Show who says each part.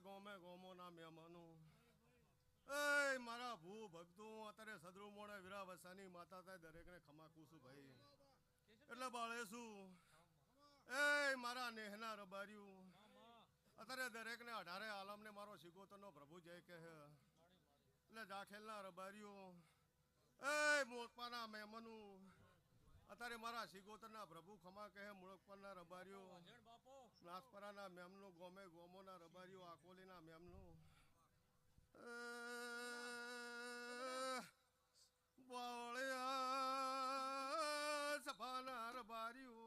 Speaker 1: ગોમે ગોમોના મહેમાનો એ મારા ભૂ ભક્તો અત્યારે સદરુ મોડે વીરા વસાની માતા થાય દરેકને ખમાકું છું ભાઈ એટલે બાળે છું એ મારા નેહના રબાર્યું અત્યારે દરેકને 18 આલમને મારો શિકોતરનો પ્રભુ જય કહે એટલે જાખેલના રબાર્યું એ મોટપાના મહેમાનો અત્યારે મારા શિકોતરના પ્રભુ ખમા કહે મુળકપરના રબારીઓ નાસપરાના મેમનું ગોમે ગોમોના રબારીઓ આકોલીના મેમનું બાવળિયા સભાના રબારીઓ